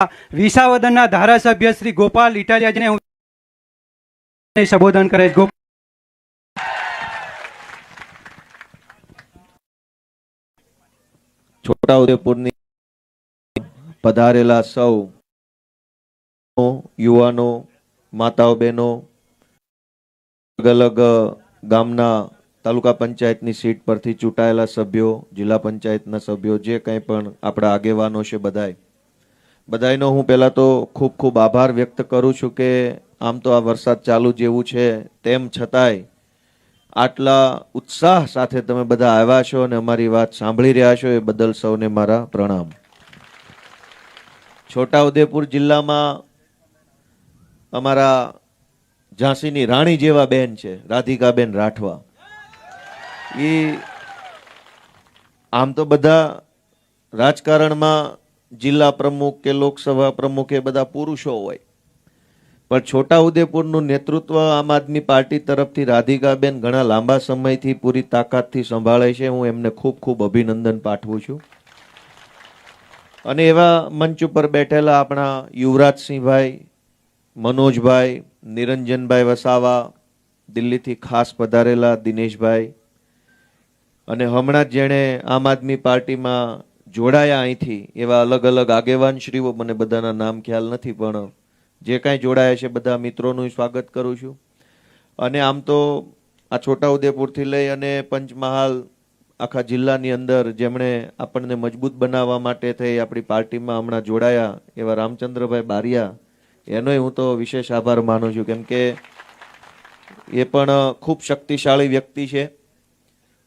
વિસાવદરના ધારાસભ્ય શ્રી ગોપાલ ઇટાલિયાજીને હું સંબોધન કરે. છોટાઉદેપુરની પધારેલા સૌ યુવાનો, માતાઓ, બહેનો, અલગ અલગ ગામના તાલુકા પંચાયતની સીટ પરથી ચૂંટાયેલા સભ્યો, જિલ્લા પંચાયતના સભ્યો, જે કંઈ પણ આપણા આગેવાનો છે, બધાયનો હું પહેલા તો ખૂબ ખૂબ આભાર વ્યક્ત કરું છું કે આમ તો આ વરસાદ ચાલુ જેવું છે તેમ છતાંય આટલા ઉત્સાહ સાથે તમે બધા આવ્યા છો અને અમારી વાત સાંભળી રહ્યા છો, એ બદલ સૌને મારા પ્રણામ. છોટાઉદેપુર જિલ્લામાં અમારા ઝાંસીની રાણી જેવા બેન છે, રાધિકાબેન રાઠવા. એ આમ તો બધા રાજકારણમાં જિલ્લા પ્રમુખ કે લોકસભા પ્રમુખ એ બધા પુરુષો હોય, પણ છોટાઉદેપુરનું નેતૃત્વ આમ આદમી પાર્ટી તરફથી રાધિકાબેન ઘણા લાંબા સમયથી પૂરી તાકાતથી સંભાળે છે. હું એમને ખૂબ ખૂબ અભિનંદન પાઠવું છું. અને એવા મંચ ઉપર બેઠેલા આપણા યુવરાજસિંહભાઈ, મનોજભાઈ, નિરંજનભાઈ વસાવા, દિલ્હીથી ખાસ પધારેલા દિનેશભાઈ, અને હમણાં જ જેણે આમ આદમી પાર્ટીમાં જોડાયા અહીંથી એવા અલગ અલગ આગેવાનશ્રીઓ, મને બધાના નામ ખ્યાલ નથી, પણ જે કાંઈ જોડાયા છે બધા મિત્રોનું સ્વાગત કરું છું. અને આમ તો આ છોટાઉદેપુરથી લઈ અને પંચમહાલ આખા જિલ્લાની અંદર જેમણે આપણને મજબૂત બનાવવા માટે થઈ આપણી પાર્ટીમાં હમણાં જોડાયા એવા રામચંદ્રભાઈ બારિયા, એનોય હું તો વિશેષ આભાર માનું છું, કેમ કે એ પણ ખૂબ શક્તિશાળી વ્યક્તિ છે.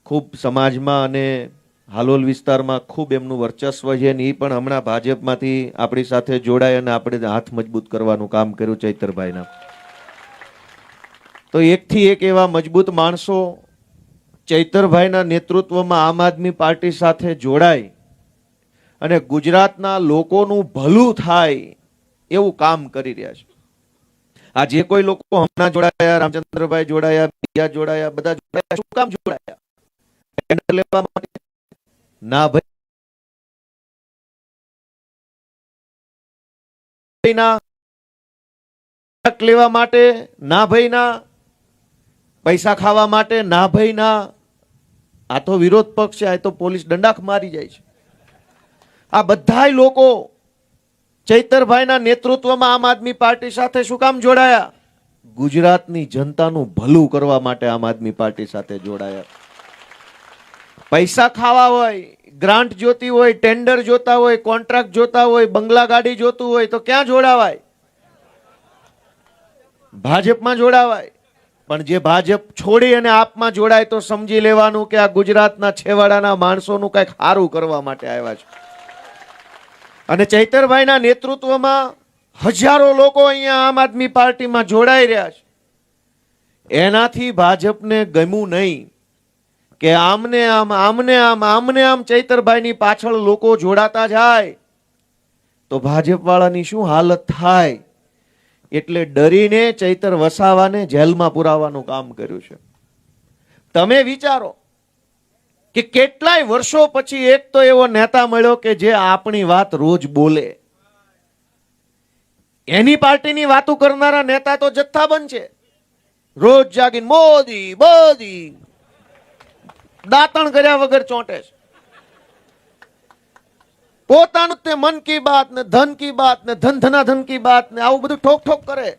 ખૂબ સમાજમાં અને હાલોલ વિસ્તારમાં ખૂબ એમનું વર્ચસ્વ છે, અને એ પણ હમણાં ભાજપમાંથી આપણી સાથે જોડાય અને આપણે હાથ મજબૂત કરવાનું કામ કર્યું ચૈતરભાઈના. તો એકથી એક એવા મજબૂત માણસો ચૈતરભાઈના નેતૃત્વમાં આમ આદમી પાર્ટી સાથે જોડાય અને ગુજરાતના લોકોનું ભલું થાય એવું કામ કરી રહ્યા છે. આ જે કોઈ લોકો હમણાં જોડાયા, રામચંદ્રભાઈ જોડાયા, બીજા જોડાયા, બધા જોડાયા, શું કામ જોડાયા? ટેન્ડર લેવા માટે ના ભાઈ ના, લેવા માટે ના ભાઈ ના, પૈસા ખાવા માટે ના ભાઈ ના. આ તો વિરોધ પક્ષ છે, આ તો પોલીસ દંડાક મારી જાય છે. આ બધાય લોકો ચૈતરભાઈના નેતૃત્વમાં આમ આદમી પાર્ટી સાથે શું કામ જોડાયા? ગુજરાતની જનતાનું ભલું કરવા માટે આમ આદમી પાર્ટી સાથે જોડાયા. પૈસા ખાવા હોય, ગ્રાન્ટ જોતી હોય, ટેન્ડર જોતા હોય, કોન્ટ્રાક્ટ જોતા હોય, બંગલા ગાડી જોતું હોય તો ક્યાં જોડાવાય? ભાજપમાં જોડાવાય. પણ જે ભાજપ છોડી અને આપમાં જોડાય તો સમજી લેવાનું કે આ ગુજરાતના છેવાડાના માણસોનું કંઈક સારું કરવા માટે આવ્યા છે. અને ચૈતરભાઈના નેતૃત્વમાં હજારો લોકો અહીંયા આમ આદમી પાર્ટીમાં જોડાઈ રહ્યા છે. એનાથી ભાજપને ગમ્યું નહીં કે આમને આમ ચૈતરભાઈની પાછળ લોકો જોડાતા જાય તો ભાજપ વાળાની શું હાલત થાય, એટલે ડરીને ચૈતર વસાવાને જેલમાં પુરાવાનું કામ કર્યું છે. તમે વિચારો કે કેટલાય વર્ષો પછી એક તો એવો નેતા મળ્યો કે જે આપણી વાત રોજ બોલે. એની પાર્ટીની વાતો કરનારા નેતા તો જથ્થાબંધ છે. રોજ જાગીને મોદી મોદી દાંતણ કર્યા વગર ચોંટે છે. પોતાનું તે મન કી બાત ને ધન કી બાત ને ધન ધના ધન કી બાત ને આવું બધું ઠોક ઠોક કરે.